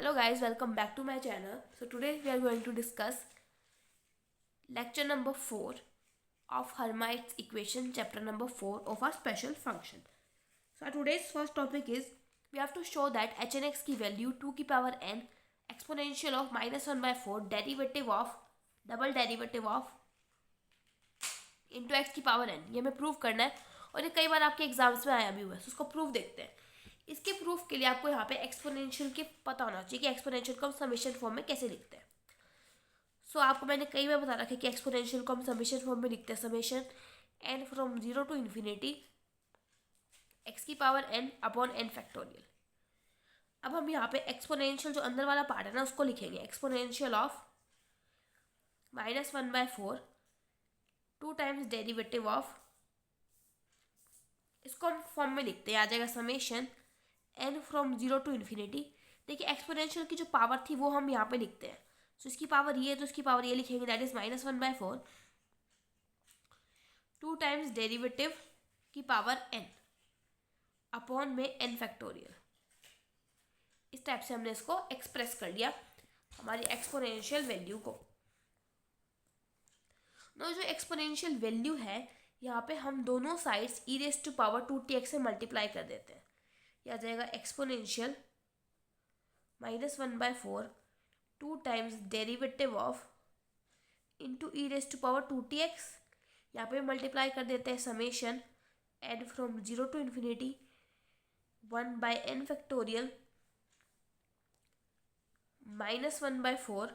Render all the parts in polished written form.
Hello guys, welcome back to my channel. So today we are going to discuss lecture number 4 of Hermite's equation, chapter number 4 of our special function. So today's first topic is we have to show that h n x की value 2 की power n exponential of -1/4 derivative of double derivative of into x की power n, ये हमें prove करना है और ये कई बार आपके एग्जाम्स में आया भी हुआ है. तो उसको प्रूफ देखते हैं. इसके प्रूफ के लिए आपको यहाँ पे एक्सपोनेंशियल के पता होना चाहिए कि एक्सपोनेंशियल को हम समेशन फॉर्म में कैसे लिखते हैं. सो आपको मैंने कई बार बता रखा है कि एक्सपोनेंशियल को हम समेशन फॉर्म में लिखते हैं. Summation n from 0 to infinity x की power n upon n factorial. अब हम यहाँ पे एक्सपोनेंशियल जो अंदर वाला पार्ट है ना उसको लिखेंगे. Exponential of -1/4 2 times derivative of, इसको हम फॉर्म में लिखते हैं. आ जाएगा summation n from 0 to infinity. देखिए एक्सपोनेंशियल की जो पावर थी वो हम यहाँ पे लिखते हैं. सो इसकी पावर ये है तो इसकी पावर ये लिखेंगे, दैट इज -1/4 2 टाइम्स डेरिवेटिव की पावर n अपॉन में n फैक्टोरियल. इस टाइप से हमने इसको एक्सप्रेस कर लिया हमारी एक्सपोनेंशियल वैल्यू को. नो जो एक्सपोनेंशियल वैल्यू है यहाँ पे हम दोनों साइड्स e⁻²tx से मल्टीप्लाई कर देते हैं. यह आ जाएगा exponential -1/4 2 times derivative of into e⁻²tx. यहाँ पे मल्टीप्लाई कर देते हैं summation n from 0 to infinity 1/n factorial -1/4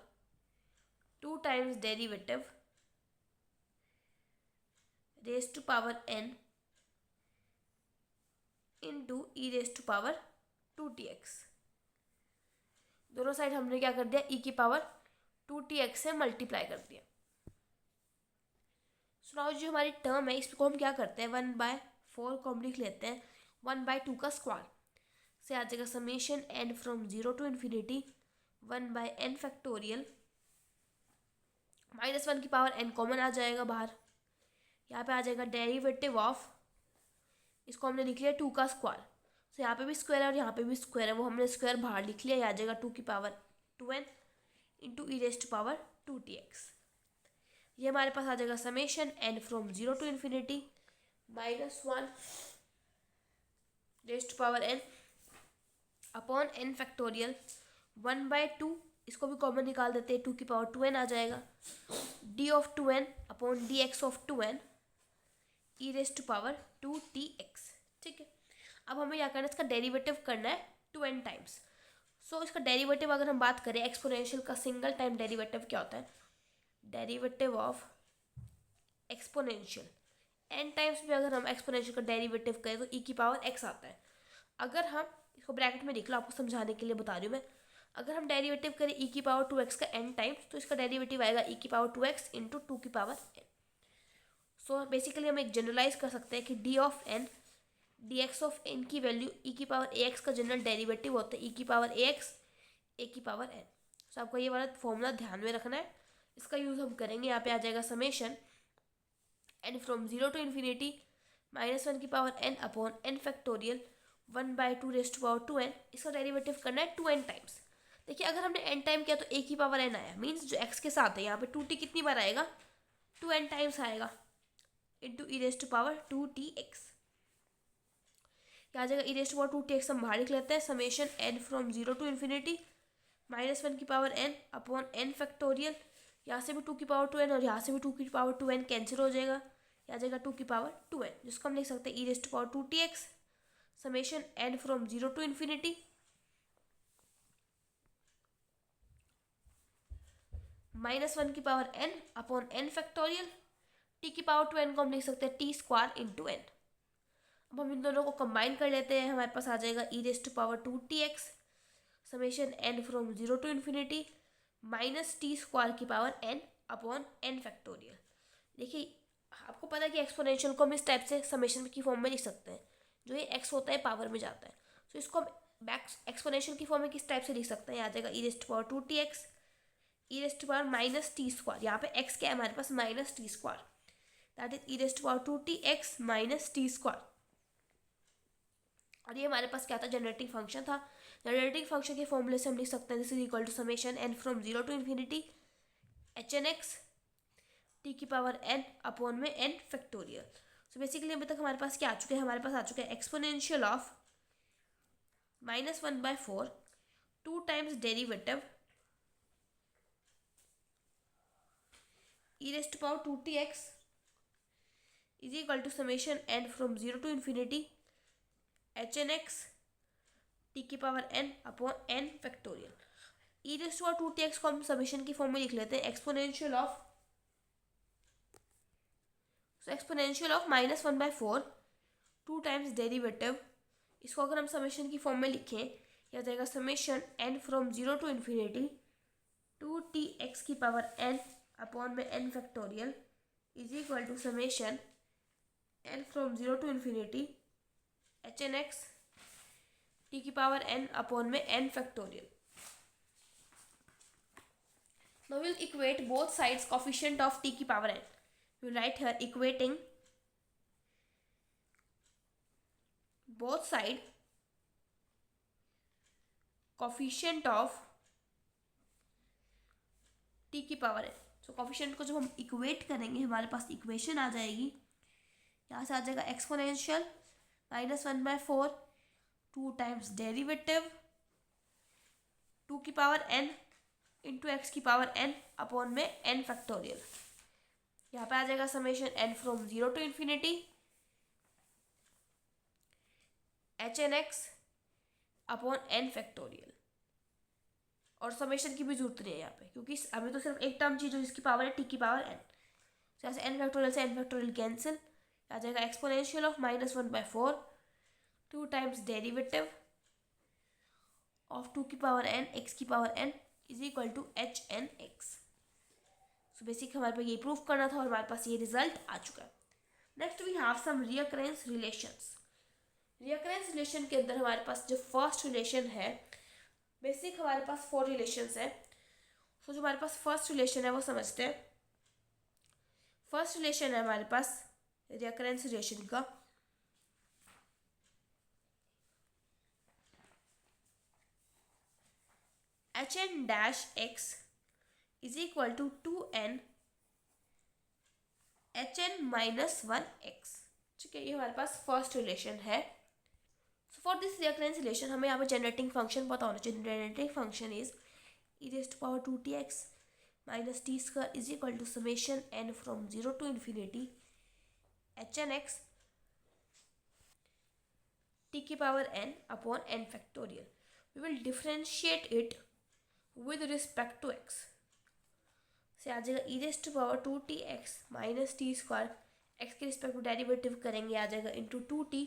2 times derivative raise to power n into e⁻²tx. दोनों साइड हमने क्या कर दिया, e⁻²tx से मल्टीप्लाई कर दिया. सो नाउ जो हमारी टर्म है इसको हम क्या करते हैं 1/4 को हम लिख लेते हैं 1/2 का स्क्वायर. से आ जाएगा summation n from 0 to infinity 1/n factorial -1 की पावर n कॉमन आ जाएगा बाहर. यहाँ पे आ जाएगा डेरिवेटिव ऑफ, इसको हमने लिख लिया 2 का स्क्वायर. तो यहाँ पे भी स्क्वायर है और यहाँ पे भी स्क्वायर है, वो हमने स्क्वायर बाहर लिख लिया. आ जाएगा 2 की पावर 2n इंटू e⁻²tx. ये हमारे पास आ जाएगा summation n from 0 to infinity -1 raise to power n upon n factorial 1/2. इसको भी कॉमन निकाल देते हैं, 2 की पावर 2n आ जाएगा. d of 2n upon dx of 2n e⁻²tx. ठीक है. अब हमें क्या करना है, इसका डेरिवेटिव करना है 2n टाइम्स. सो इसका डेरिवेटिव अगर हम बात करें एक्सपोनेंशियल का सिंगल टाइम डेरिवेटिव क्या होता है, derivative of exponential n times में अगर हम एक्सपोनेंशियल का डेरिवेटिव करें तो e⁻x आता है. अगर हम इसको ब्रैकेट में लिख लो, आपको समझाने के लिए बता रही हूँ मैं. अगर हम डेरिवेटिव करें e⁻2x का n टाइम्स तो इसका डेरिवेटिव आएगा e⁻2x इंटू 2 की पावर n. सो बेसिकली हम एक जनरलाइज कर सकते हैं कि d of n dx of n की वैल्यू e⁻ax का जनरल डेरिवेटिव होता है e⁻ax a⁻n. सो आपको ये वाला फॉर्मूला ध्यान में रखना है, इसका यूज़ हम करेंगे. यहाँ पे आ जाएगा summation n from 0 to infinity -1 की power n upon n factorial 1/2 raise to power 2n. इसका डेरिवेटिव करना है 2n टाइम्स. देखिए अगर हमने n टाइम किया तो a की पावर n आया, मीन्स जो x के साथ है यहाँ पे 2t कितनी बार आएगा, 2n टाइम्स आएगा इंटू e⁻²tx. क्या आ जाएगा e⁻²tx हम बाहर लिख लेते हैं. Summation n from 0 to infinity -1 की power n upon n factorial. यहाँ से भी 2 की पावर 2n और यहाँ से भी 2 की पावर 2n कैंसिल हो जाएगा. यहाँ आ जाएगा 2 की पावर 2n, जिसको हम लिख सकते हैं e⁻²tx summation n from 0 to infinity -1 की power n upon n factorial. t की पावर 2n को हम लिख सकते हैं t² इंटू n. अब हम इन दोनों को कंबाइन कर लेते हैं. हमारे पास आ जाएगा e⁻²tx summation n from 0 to infinity -t² की power n upon n factorial. देखिए आपको पता है कि एक्सपोनेंशियल को हम इस टाइप से समेशन की फॉर्म में लिख सकते हैं. जो ये x होता है पावर में जाता है, तो इसको हम बैक एक्सपोनेंशियल की फॉर्म में किस टाइप से लिख सकते हैं. आ जाएगा e⁻²tx e⁻−t². यहाँ पे x क्या है हमारे पास -t², that is e⁻²tx -t². और ये हमारे पास क्या था, जनरेटिंग फंक्शन था जनरेटिंग फंक्शन के फॉर्मूले से हम लिख सकते हैं this is equal to summation n from zero to infinity H N x t की पावर एन अपॉन में एन फैक्टोरियल। सो बेसिकली अभी तक हमारे पास क्या आ चुके हैं, हमारे पास आ चुका है exponential of -1/4 2 times derivative e raised to power 2tx is equal to summation n from 0 to infinity h n x t की power n upon n factorial. e raised to power 2tx को हम summation की form में लिख लेते हैं exponential of -1/4 2 times derivative. इसको अगर हम समेशन की फॉर्म में लिखें यह आ जाएगा summation n from 0 to infinity 2tx की पावर n अपॉन में n factorial is equal to summation n from 0 to infinity H N x t की पावर n अपॉन में n factorial. Now we'll equate both sides coefficient of t की power n. We'll write here equating both side coefficient of t की power n. सो coefficient को जब हम equate करेंगे हमारे पास equation आ जाएगी, यहाँ से आ जाएगा एक्सपोनेंशियल -1/4 2 टाइम्स डेरिवेटिव 2 की पावर n इंटू एक्स की पावर n अपॉन में n फैक्टोरियल। यहाँ पे आ जाएगा summation n from 0 to infinity H N x upon n factorial. और समेशन की भी जरूरत नहीं है यहाँ पे क्योंकि हमें तो सिर्फ एक टर्म चाहिए जिसकी पावर है टी की पावर n। तो यहाँ से n फैक्टोरियल से n फैक्टोरियल कैंसिल, आ जाएगा exponential of -1/4 2 times derivative of 2 की पावर n x की power n is equal to h N x. So basic हमारे पास ये प्रूव करना था और हमारे पास ये रिजल्ट आ चुका है। Next we have some recurrence relations. Recurrence relation के अंदर हमारे पास जो फर्स्ट रिलेशन है, बेसिक हमारे पास 4 रिलेशंस है। सो जो हमारे पास फर्स्ट रिलेशन है वो समझते हैं। फर्स्ट रिलेशन है हमारे पास रियकरेंस रिलेशन का, h N dash x is equal to 2n H n -1 x. ठीक है, ये हमारे पास फर्स्ट रिलेशन है। So for this recurrence relation हमें यहाँ पे जनरेटिंग फंक्शन पता होना चाहिए। Generating function is e raised to power 2tx minus t square is equal to summation n from 0 to infinity h n x t की power n upon n factorial. We will differentiate it with respect to x. से आ जाएगा e raised to power 2tx minus t square, x के respect में derivative करेंगे आ जाएगा into 2t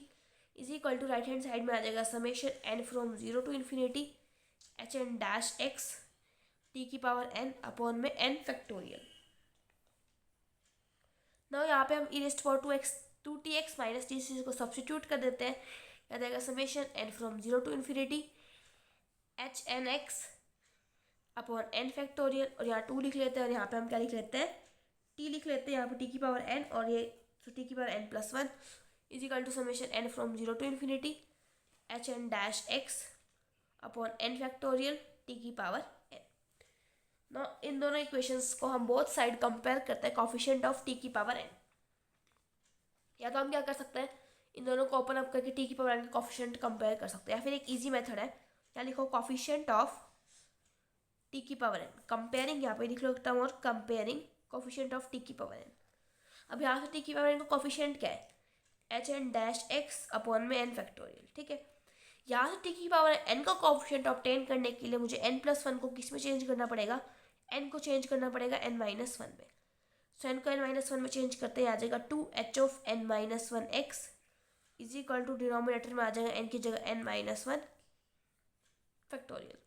is equal to right hand side में आ जाएगा summation n from 0 to infinity H N dash x t की पावर n अपॉन में n फैक्टोरियल। ना यहाँ पे हम e raised to power 2tx minus t को सब्सटीट्यूट कर देते हैं, आ जाएगा summation n from 0 to infinity H N x upon n factorial. और यहाँ 2 लिख लेते हैं और यहाँ पे हम क्या लिख लेते हैं, t लिख लेते हैं यहाँ पे t की पावर n और ये t की power n+1 is equal to summation n from 0 to infinity H N dash x upon n factorial t की पावर n। ना इन दोनों इक्वेशंस को हम बोथ साइड कंपेयर करते हैं कोफिशिएंट ऑफ t की पावर n। या तो हम क्या कर सकते हैं, इन दोनों को ओपन अप करके t की पावर n का कोफिशिएंट कंपेयर कर सकते हैं, या फिर एक इजी मेथड है, क्या लिखो कोफिशिएंट ऑफ t की पावर n कंपेयरिंग, यहाँ पे लिख लो टर्म और कंपेयरिंग कोफिशिएंट ऑफ t की पावर n। अब यहाँ से t की पावर n का कोफिशिएंट क्या है, H N dash x upon में n फैक्टोरियल। ठीक है, यहाँ से t की पावर n का कोफिशिएंट ऑब्टेन करने के लिए मुझे n+1 को किस में चेंज करना पड़ेगा, n को चेंज करना पड़ेगा n-1 में। सो n को n-1 में चेंज करते हैं आ जाएगा 2h of n-1 x is equal to denominator में आ जाएगा n की जगह n-1 फैक्टोरियल।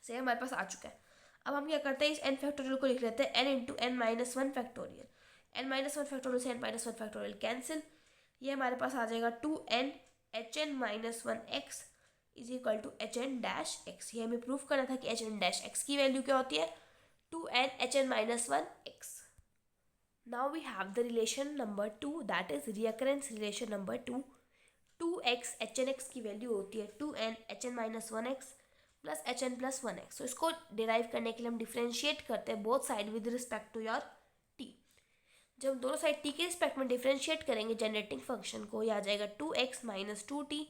से हमारे पास आ चुका है। अब हम क्या करते हैं, इस n फैक्टोरियल को लिख लेते हैं n into n-1 factorial. n-1 factorial से n-1 फैक्टोरियल कैंसिल, ये हमारे पास आ जाएगा 2n hn-1 x is equal to h N dash x. ये हमें प्रूफ करना था कि एच एन डैश एक्स की वैल्यू क्या होती है, 2n hn-1 x। Now we have the relation number 2 that is recurrence relation number 2 2x H N x की वैल्यू होती है 2n H N minus one x plus H N plus one x. तो इसको derive करने के लिए हम differentiate करते हैं both side with respect to your t। जब हम दोनों साइड t के रिस्पेक्ट में डिफ्रेंशिएट करेंगे जनरेटिंग फंक्शन को, यह आ जाएगा 2x minus 2t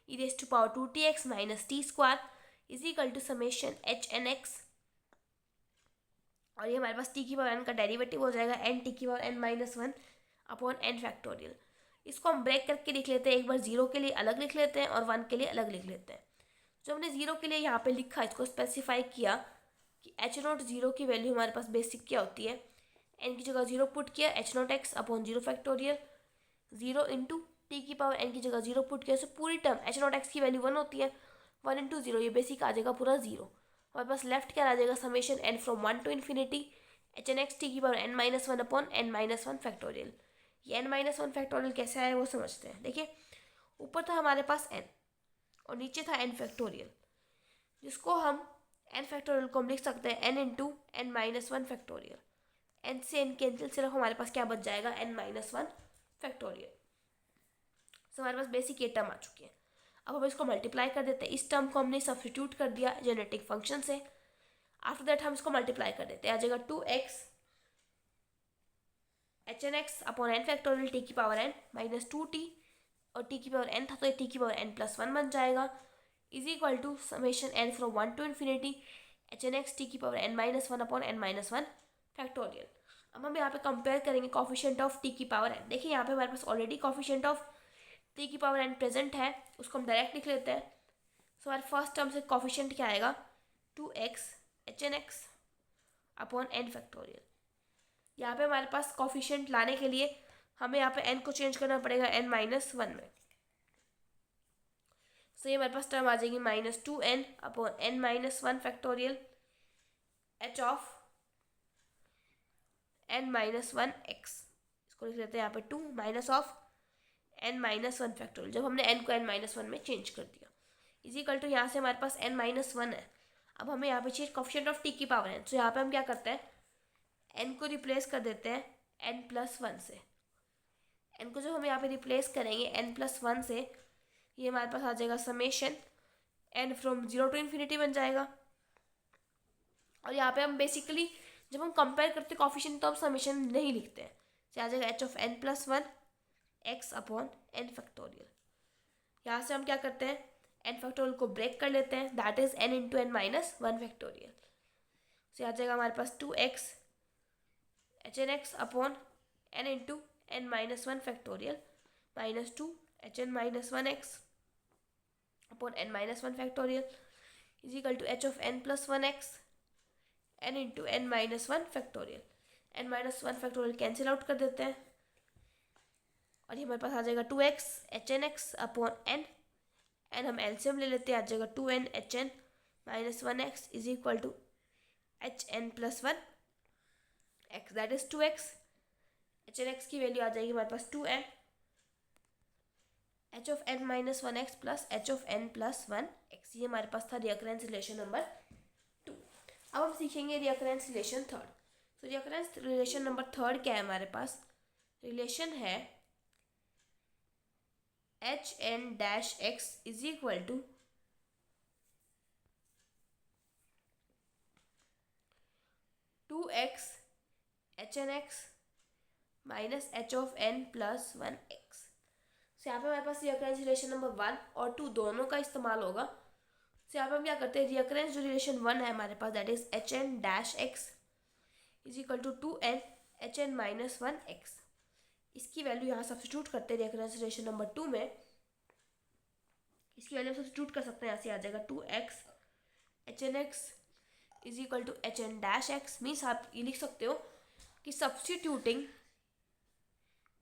e raise to power 2tx minus t square is equal to summation h N x. और ये हमारे पास t की पावर n का डेरिवेटिव हो जाएगा n t की power n minus one upon n factorial. इसको हम ब्रेक करके लिख लेते हैं, एक बार जीरो के लिए अलग लिख लेते हैं और वन के लिए अलग लिख लेते हैं। जो हमने जीरो के लिए यहाँ पे लिखा, इसको स्पेसिफाई किया कि एच नॉट जीरो की वैल्यू हमारे पास बेसिक क्या होती है, एन की जगह जीरो पुट किया h naught x upon zero factorial, zero into t की पावर एन की जगह जीरो पुट किया, तो पूरी टर्म एच नॉट एक्स की वैल्यू वन होती है, वन इंटू जीरो, ये बेसिक आ जाएगा पूरा जीरो। हमारे पास लेफ्ट क्या आ जाएगा, summation n from one to infinity H N x t की power n minus one upon n minus one factorial. ये एन माइनस वन फैक्टोरियल कैसे आया वो समझते हैं। देखिए ऊपर था हमारे पास एन और नीचे था एन फैक्टोरियल, जिसको हम एन फैक्टोरियल को हम लिख सकते हैं n into n minus one factorial. N से एन कैंसिल, सिर्फ हमारे पास क्या बच जाएगा, एन माइनस वन फैक्टोरियल। तो हमारे पास बेसिक ये टर्म आ चुकी है। अब हम इसको मल्टीप्लाई कर देते हैं, इस टर्म को हमने सब्स्टिट्यूट कर दिया जेनेटिक फंक्शन से। आफ्टर दैट हम इसको मल्टीप्लाई कर देते हैं, आ जाएगा 2x H N x upon n factorial t की पावर एन माइनस 2t, और टी की पावर एन था तो ये टी की पावर एन प्लस वन बन जाएगा, is equal to summation n from one to infinity H N x t की power n minus one upon n minus one factorial. अब हम यहाँ पे कंपेयर करेंगे कॉफिशिएंट ऑफ टी की पावर एन। देखिए यहाँ पे हमारे पास ऑलरेडी कॉफिशिएंट ऑफ टी की पावर एन प्रेजेंट है, उसको हम डायरेक्ट लिख लेते हैं। सो हमारे फर्स्ट टर्म से कॉफिशिएंट क्या आएगा, 2x H N x upon n factorial. यहाँ पे हमारे पास कॉफिशिएंट लाने के लिए हमें यहाँ पे n को चेंज करना पड़ेगा n माइनस वन में। सो ये हमारे पास टर्म आ जाएगी minus 2n upon n minus one factorial h of n minus one x. इसको लिख लेते हैं यहाँ पे 2 minus of n minus one factorial, जब हमने n को n माइनस वन में चेंज कर दिया, इज इक्वल टू यहाँ से हमारे पास n माइनस वन है। अब हमें यहाँ पे चाहिए कॉफिशिएंट ऑफ t की पावर n। तो यहाँ पे हम क्या करते हैं, n को रिप्लेस कर देते हैं n प्लस वन से। n को जब हम यहाँ पे रिप्लेस करेंगे n प्लस वन से, ये हमारे पास आ जाएगा summation n from zero to infinity बन जाएगा। और यहाँ पे हम बेसिकली जब हम कंपेयर करते हैं कॉफिशिएंट तो हम समेशन नहीं लिखते हैं, तो आ जाएगा h of n plus one x upon n factorial. यहाँ से हम क्या करते हैं, n फैक्टोरियल को ब्रेक कर लेते हैं, that is n into n minus one factorial. तो आ जाएगा हमारे पास 2x H N x upon n into n minus one factorial minus 2 h N minus one x upon n minus one factorial is equal to h of n plus one x n into n minus one factorial. N minus one factorial cancel out कर देते हैं और ये हमारे पास आ जाएगा 2x H N x upon n, n हम एलसीएम ले लेते हैं, आ जाएगा 2n H N minus one x is equal to h N plus one x, that is 2x H N x की वैल्यू आ जाएगी हमारे पास 2n h of n minus one x plus h of n plus one x. ये हमारे पास था recurrence relation number 2। अब हम सीखेंगे रिकरेंस रिलेशन थर्ड। तो रिकरेंस रिलेशन नंबर थर्ड क्या है हमारे पास, रिलेशन है H N dash x is equal to two x H N x minus h of n plus one x. तो यहाँ पे हमारे पास रिकरेंस रिलेशन नंबर 1 और 2 दोनों का इस्तेमाल होगा। तो यहाँ पे हम क्या करते हैं, रिकरेंस जो रिलेशन 1 है हमारे पास that is H N dash x is equal to 2n H N minus one x. इसकी वैल्यू यहाँ सब्स्टिट्यूट करते हैं रिकरेंस रिलेशन नंबर 2 में, इसकी वैल्यू सब्स्टिट्यूट कर सकते हैं, यहाँ से आ जाएगा 2x H N x is equal to h N dash x. Means आप ये लिख सकते हो कि substituting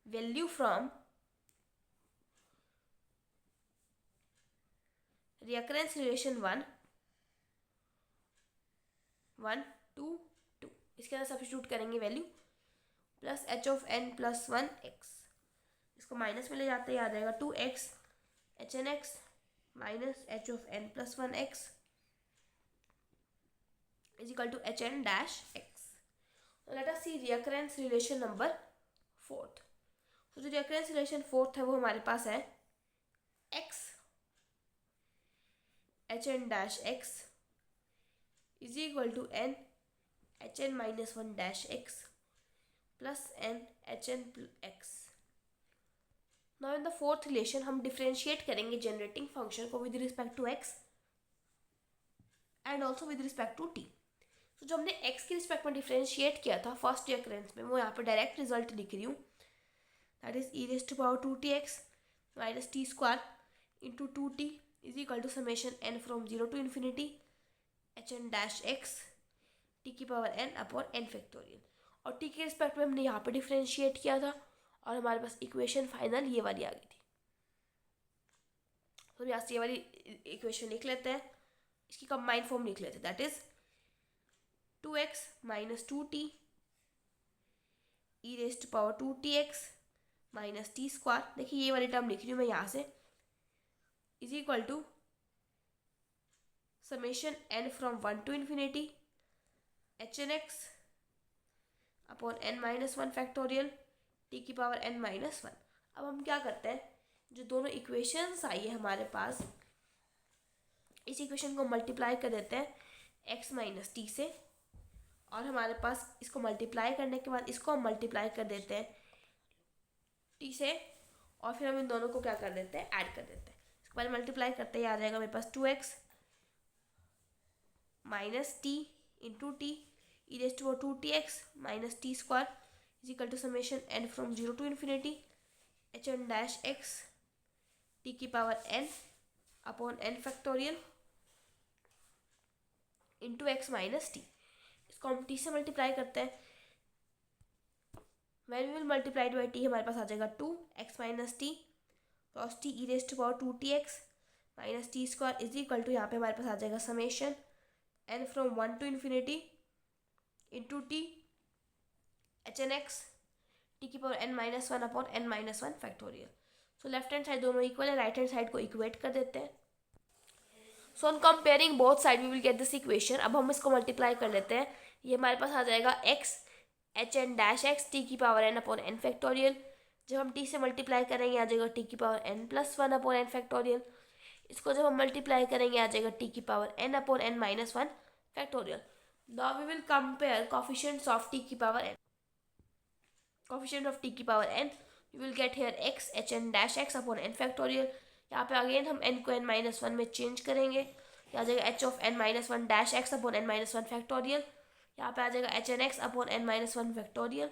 value from recurrence relation 1 2 2, इसके अंदर सब्स्टिट्यूट करेंगे value plus h of n plus one x, इसको माइनस में ले जाते हैं, आ जाएगा 2x H N x minus h of n plus one x is equal to h N dash x. Let us C recurrence relation number 4। तो जो recurrence relation 4 है वो हमारे पास है H N dash x is equal to n h N minus one dash x plus n h N x. Now in the fourth relation हम differentiate करेंगे generating function को with respect to x and also with respect to t. तो जो हमने x के respect में differentiate किया था फर्स्ट रिकरेंस में, वो यहाँ पे डायरेक्ट रिजल्ट लिख रही हूँ, that is e raise to power two t x minus t square into two t is equal to summation n from zero to infinity H N dash x t की power n upon n factorial. और t के respect में हमने यहाँ पे differentiate किया था और हमारे पास इक्वेशन फाइनल ये वाली आ गई थी। तो यहाँ से ये वाली इक्वेशन लिख लेते हैं, इसकी कंबाइंड फॉर्म लिख लेते हैं, that is two x minus two t e raise to power two t x minus t square, देखिए ये वाली टर्म लिख रही हूँ मैं यहाँ से, is equal to summation n from one to infinity H N x upon n minus one factorial t की पावर एन माइनस वन। अब हम क्या करते हैं, जो दोनों इक्वेशंस आई है हमारे पास, इस इक्वेशन को मल्टीप्लाई कर देते हैं एक्स माइनस टी से, और हमारे पास इसको मल्टीप्लाई करने के बाद इसको हम मल्टीप्लाई कर देते हैं टी से, और फिर हम इन दोनों को क्या कर देते हैं, ऐड कर देते हैं। इसको पहले मल्टीप्लाई करते हैं, आ जाएगा मेरे पास two x minus t into t e raise to two t x minus t square is equal to summation n from zero to infinity H N dash x t की power n upon n factorial into x minus t. इसको हम T से multiply करते हैं, when we will multiply it by t हमारे पास आ जाएगा two x minus t cross t e raise to power two t x minus t square is equal to, यहाँ पे हमारे पास आ जाएगा summation n from one to infinity into t H N x t की power n minus one upon n minus one factorial. So left hand side दोनों equal है, right hand side को इक्वेट कर देते हैं। So on comparing both side we will get this equation. अब हम इसको मल्टीप्लाई कर लेते हैं, ये हमारे पास आ जाएगा x H N dash x t की power n upon n factorial. जब हम टी से मल्टीप्लाई करेंगे आ जाएगा टी की power n plus one upon n factorial. इसको जब हम मल्टीप्लाई करेंगे आ जाएगा टी की power n upon n minus one factorial. Now we will compare coefficients of t की power n, coefficient of t की power n you will get here x H N dash x upon n factorial. यहाँ पे again हम n को n minus one में change करेंगे, यहाँ आ जाएगा H of n minus one dash x upon n minus one factorial. यहाँ पे आ जाएगा h N x upon n minus one factorial.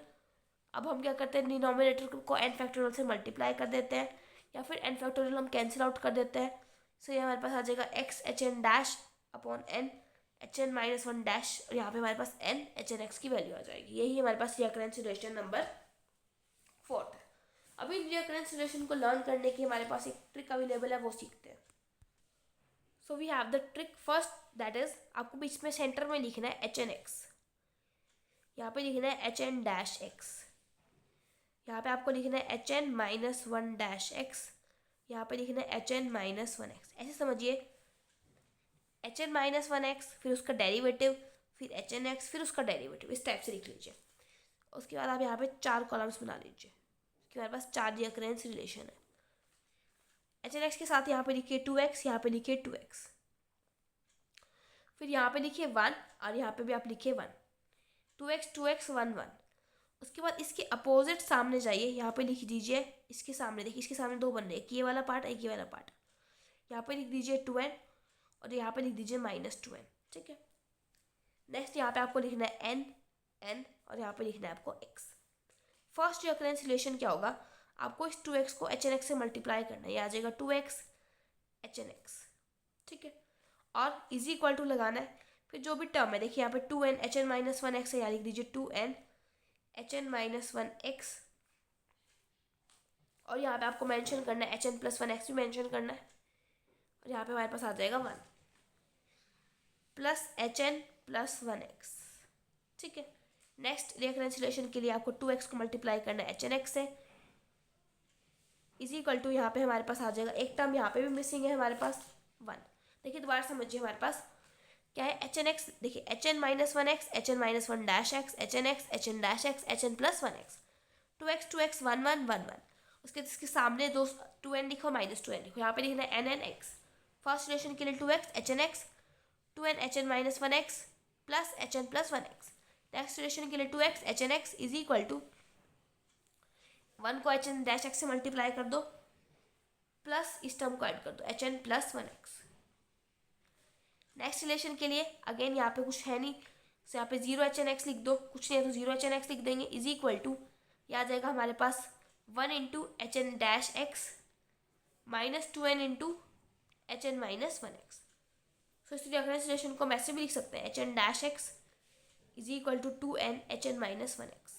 अब हम क्या करते हैं, डिनोमिनेटर को एन फैक्टोरियल से मल्टीप्लाई कर देते हैं, या फिर एन फैक्टोरियल हम कैंसिल आउट कर देते हैं। सो ये हमारे पास आ जाएगा x H N dash upon n h N minus one dash, और यहाँ पे हमारे पास एन एच एन एक्स की वैल्यू आ जाएगी। यही हमारे पास रिकरेंस रिलेशन नंबर फोर्थ है। अभी रिकरेंस रिलेशन को लर्न करने की हमारे पास एक ट्रिक अवेलेबल है, वो सीखते हैं। So we have the trick first, that is आपको बीच में सेंटर में लिखना है एच एन एक्स, यहाँ पे लिखना है एच एन डैश एक्स, यहाँ पे आपको लिखना है H N minus one dash x, यहाँ पे लिखना है H N minus one x. ऐसे समझिए, h N minus one x फिर उसका डेरिवेटिव फिर एच एन एक्स फिर उसका डेरिवेटिव, इस टाइप से लिख लीजिए। उसके बाद आप यहाँ पे चार कॉलम्स बना लीजिए, कि हमारे पास चार रिकरेंस रिलेशन है। एच एन एक्स के साथ यहाँ पे लिखिए टू एक्स, यहाँ पे लिखिए टू एक्स, फिर यहाँ पे लिखिए वन, और यहाँ पे भी आप लिखिए one, two x one one. उसके बाद इसके अपोजिट सामने जाइए, यहाँ पे लिख दीजिए इसके सामने, देखिए इसके सामने दो बन रहे, एक ये वाला पार्ट एक ये वाला पार्ट, यहाँ पे लिख दीजिए टू एन और यहाँ पे लिख दीजिए माइनस टू एन, ठीक है। नेक्स्ट यहाँ पे आपको लिखना है एन एन और यहाँ पे लिखना है आपको एक्स। फर्स्ट रिकरेंस रिलेशन क्या होगा, आपको इस टू एक्स को एच एन एक्स से मल्टीप्लाई करना है, ये आ जाएगा two x H N x, ठीक है, और इज इक्वल टू लगाना है। फिर जो भी टर्म है देखिए यहाँ पे two n h N minus one x है, यहाँ लिख दीजिए two n h N minus one x, और यहाँ पे आपको मेंशन करना है H N plus one x भी मेंशन करना है, और यहाँ पे हमारे पास आ जाएगा one plus H N plus one x, ठीक है। नेक्स्ट रिकरेंस रिलेशन के लिए आपको टू एक्स को मल्टीप्लाई करना है एच एन एक्स से, इज इक्वल टू यहाँ पे हमारे पास आ जाएगा एक टर्म यहाँ पे भी मिसिंग है हमारे पास वन। देखिए दोबारा समझिए, हमारे पास क्या है एच एन एक्स, देखिए H N minus one X H N minus one dash X H N X H N dash X H N plus one X, two x one one one one. उसके सामने दो two N लिखो minus two N लिखो, यहाँ पे लिखना है N N X, first relation के लिए 2x H N X 2n H N minus 1x plus H N plus 1x। Next relation के लिए 2x H N x is equal to 1 को एच एन डैश एक्स से multiply कर दो plus इस term को ऐड कर दो H N plus 1x। Next relation के लिए अगेन यहाँ पे कुछ है नहीं, तो यहाँ पे 0 एच एन एक्स लिख दो, कुछ नहीं है तो 0 एच एन एक्स लिख देंगे इज इक्वल टू, यह आ जाएगा हमारे पास 1 into H N dash X minus 2n into H N minus 1x। So इस रेफरेंस रिलेशन को हम ऐसे भी लिख सकते हैं H N dash x is equal to 2n H N minus 1x।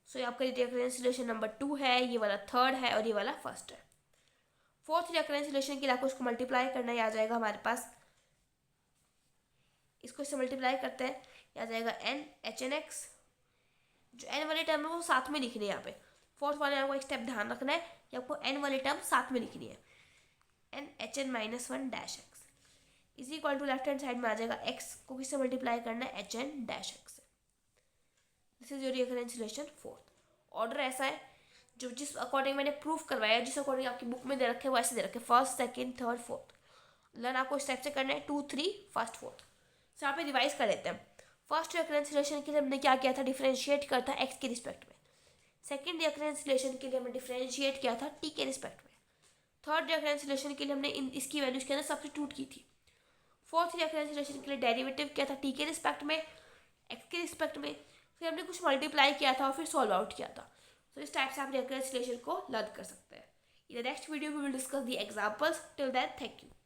So ये आपका रेफरेंस रिलेशन नंबर 2 है, ये वाला थर्ड है और ये वाला फर्स्ट है। फोर्थ रेफरेंस रिलेशन के लिए आपको उसको मल्टीप्लाई करना, आ जाएगा हमारे पास, इसको इससे मल्टीप्लाई करते हैं, यह आ जाएगा n एच एन एक्स, जो n वाली टर्म है वो साथ में लिखनी है यहाँ पे। फोर्थ वाले आपको एक स्टेप ध्यान रखना है कि आपको n वाली टर्म साथ में लिखनी है, n H N minus 1 dash x is equal to left hand side में आ जाएगा x को किससे मल्टीप्लाई करना है एच एन डैश एक्स से। This is your reference relation fourth. Order ऐसा है जो जिस अकॉर्डिंग मैंने प्रूफ करवाया, जिस अकॉर्डिंग आपकी बुक में दे रखे वो ऐसे दे रखे, first second third fourth. Learn आपको इस टाइप से करना है 2 3 फर्स्ट फोर्थ। तो यहाँ पे रिवाइज कर लेते हैं। फर्स्ट रेफरेंस रिलेशन के लिए हमने क्या किया था, डिफरेंशिएट किया था x के रिस्पेक्ट में। सेकंड रेफरेंस रिलेशन के लिए हमने डिफरेंशिएट किया था t के रिस्पेक्ट में। थर्ड रेफरेंस रिलेशन के लिए हमने इसकी वैल्यूज के अंदर सब्स्टिट्यूट की थी। फोर्थ रेफरेंस रिलेशन के लिए डेरिवेटिव किया था t के रिस्पेक्ट में, x के रिस्पेक्ट में, फिर हमने कुछ मल्टीप्लाई किया था और फिर सॉल्व आउट किया था। तो इस टाइप से आप रेफरेंस रिलेशन को लर्न कर सकते हैं। In the next video we will discuss the examples. Till then thank you.